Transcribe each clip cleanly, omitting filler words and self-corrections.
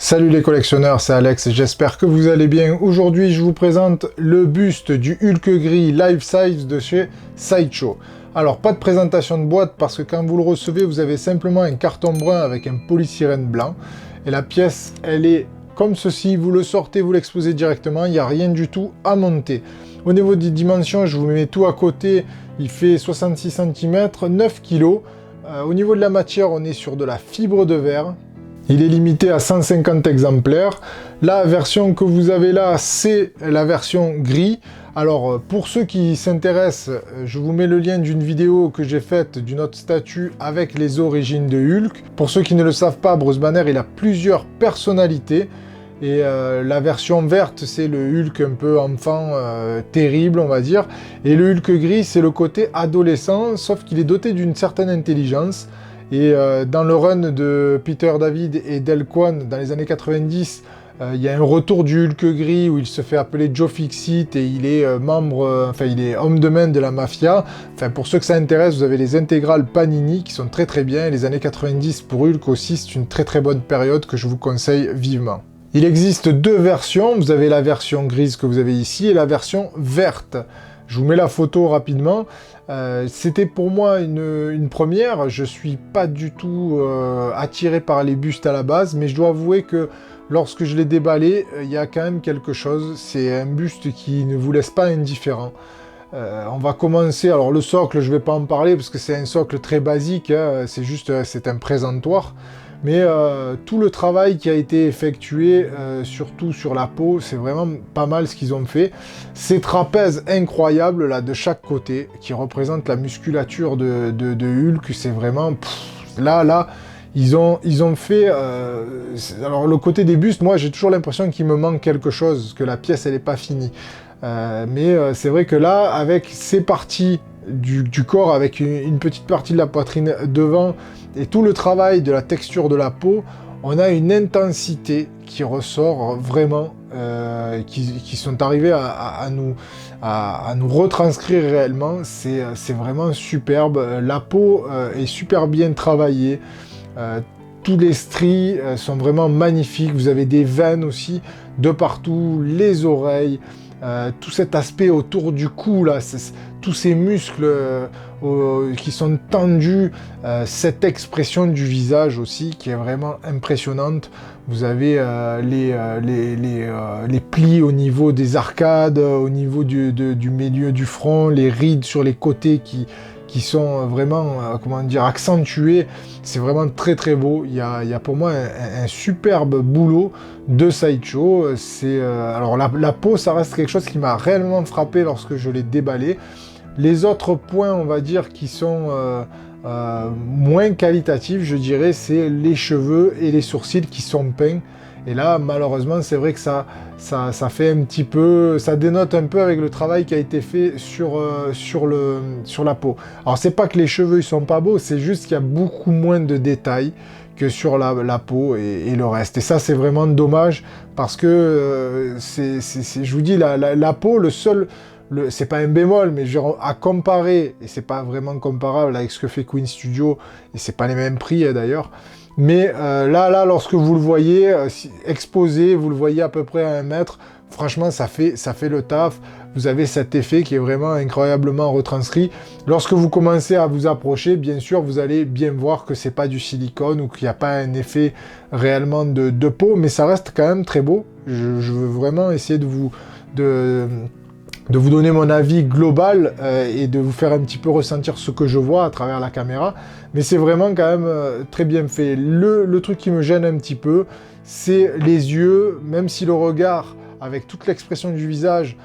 Salut les collectionneurs, c'est Alex, j'espère que vous allez bien. Aujourd'hui, je vous présente le buste du Hulk gris life size de chez Sideshow. Alors, pas de présentation de boîte parce que quand vous le recevez, vous avez simplement un carton brun avec un polystyrène blanc. Et la pièce, elle est comme ceci, vous le sortez, vous l'exposez directement, il n'y a rien du tout à monter. Au niveau des dimensions, je vous mets tout à côté, il fait 66 cm, 9 kg. Au niveau de la matière, on est sur de la fibre de verre. Il est limité à 150 exemplaires. La version que vous avez là, c'est la version gris. Alors, pour ceux qui s'intéressent, je vous mets le lien d'une vidéo que j'ai faite d'une autre statue avec les origines de Hulk. Pour ceux qui ne le savent pas, Bruce Banner, il a plusieurs personnalités. Et la version verte, c'est le Hulk un peu enfant, terrible, on va dire. Et le Hulk gris, c'est le côté adolescent, sauf qu'il est doté d'une certaine intelligence. Et dans le run de Peter David et Del Quan, dans les années 90, il y a un retour du Hulk gris où il se fait appeler Joe Fixit et il est il est homme de main de la mafia. Enfin, pour ceux que ça intéresse, vous avez les intégrales Panini qui sont très très bien. Et les années 90 pour Hulk aussi, c'est une très très bonne période que je vous conseille vivement. Il existe deux versions. Vous avez la version grise que vous avez ici et la version verte. Je vous mets la photo rapidement. C'était pour moi une première. Je suis pas du tout attiré par les bustes à la base, mais je dois avouer que lorsque je l'ai déballé, il y a quand même quelque chose. C'est un buste qui ne vous laisse pas indifférent. On va commencer. Alors le socle, je vais pas en parler parce que c'est un socle très basique. Hein, c'est un présentoir. Mais tout le travail qui a été effectué, surtout sur la peau, c'est vraiment pas mal ce qu'ils ont fait. Ces trapèzes incroyables là de chaque côté, qui représentent la musculature de Hulk, c'est vraiment... Là, ils ont fait... alors le côté des bustes, moi j'ai toujours l'impression qu'il me manque quelque chose, que la pièce elle n'est pas finie. Mais c'est vrai que là, avec ces parties du corps, avec une petite partie de la poitrine devant, et tout le travail de la texture de la peau, on a une intensité qui ressort vraiment, qui sont arrivés à nous retranscrire réellement. C'est vraiment superbe. La peau est super bien travaillée. Tous les stries sont vraiment magnifiques. Vous avez des veines aussi de partout, les oreilles. Tout cet aspect autour du cou, là, tous ces muscles qui sont tendus, cette expression du visage aussi qui est vraiment impressionnante. Vous avez les plis au niveau des arcades, au niveau du milieu du front, les rides sur les côtés qui sont vraiment, accentuées. C'est vraiment très très beau. Il y a pour moi un superbe boulot de Sideshow. Alors la peau, ça reste quelque chose qui m'a réellement frappé lorsque je l'ai déballé. Les autres points, on va dire, qui sont moins qualitatifs, je dirais, c'est les cheveux et les sourcils qui sont peints. Et là, malheureusement, c'est vrai que ça fait un petit peu... Ça dénote un peu avec le travail qui a été fait sur la peau. Alors, c'est pas que les cheveux, ils sont pas beaux, c'est juste qu'il y a beaucoup moins de détails que sur la peau et le reste. Et ça, c'est vraiment dommage parce que, je vous dis, la peau, c'est pas un bémol, mais genre, à comparer, et c'est pas vraiment comparable avec ce que fait Queen Studio, et c'est pas les mêmes prix d'ailleurs, mais là, lorsque vous le voyez exposé, vous le voyez à peu près à 1 mètre, franchement, ça fait le taf. Vous avez cet effet qui est vraiment incroyablement retranscrit. Lorsque vous commencez à vous approcher, bien sûr, vous allez bien voir que c'est pas du silicone ou qu'il n'y a pas un effet réellement de peau, mais ça reste quand même très beau. Je veux vraiment essayer de vous donner mon avis global et de vous faire un petit peu ressentir ce que je vois à travers la caméra. Mais c'est vraiment quand même très bien fait. Le truc qui me gêne un petit peu, c'est les yeux, même si le regard, avec toute l'expression du visage,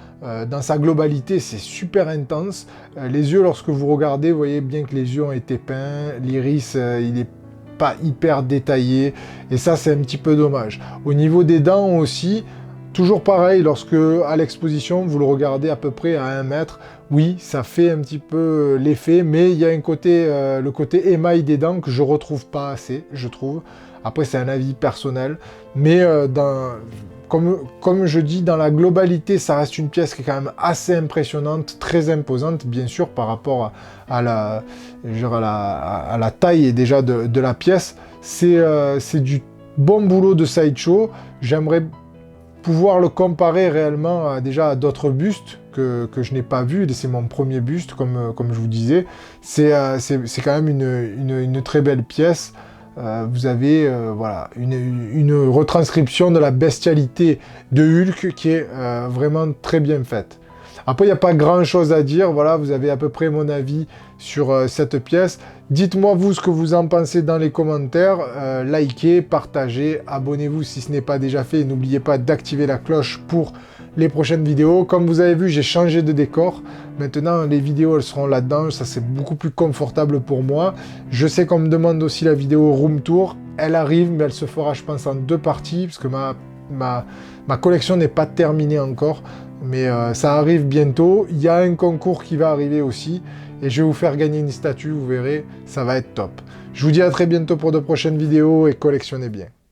dans sa globalité, c'est super intense. Les yeux, lorsque vous regardez, vous voyez bien que les yeux ont été peints, l'iris, il est pas hyper détaillé, et ça, c'est un petit peu dommage. Au niveau des dents aussi, toujours pareil, lorsque à l'exposition, vous le regardez à peu près à 1 mètre, oui, ça fait un petit peu l'effet, mais il y a un côté, le côté émail des dents que je retrouve pas assez, je trouve. Après, c'est un avis personnel, mais comme je dis, dans la globalité, ça reste une pièce qui est quand même assez impressionnante, très imposante, bien sûr, par rapport à la taille déjà de la pièce. C'est du bon boulot de Sideshow. J'aimerais pouvoir le comparer réellement déjà à d'autres bustes que je n'ai pas vu. C'est mon premier buste, comme je vous disais. C'est quand même une très belle pièce. Vous avez voilà, une retranscription de la bestialité de Hulk qui est vraiment très bien faite. Après, il n'y a pas grand-chose à dire. Voilà, vous avez à peu près mon avis sur cette pièce. Dites-moi, vous, ce que vous en pensez dans les commentaires. Likez, partagez, abonnez-vous si ce n'est pas déjà fait. N'oubliez pas d'activer la cloche pour les prochaines vidéos. Comme vous avez vu, j'ai changé de décor. Maintenant, les vidéos, elles seront là-dedans. Ça, c'est beaucoup plus confortable pour moi. Je sais qu'on me demande aussi la vidéo room tour. Elle arrive, mais elle se fera, je pense, en 2 parties, parce que ma collection n'est pas terminée encore. Mais ça arrive bientôt. Il y a un concours qui va arriver aussi. Et je vais vous faire gagner une statue, vous verrez, ça va être top. Je vous dis à très bientôt pour de prochaines vidéos et collectionnez bien.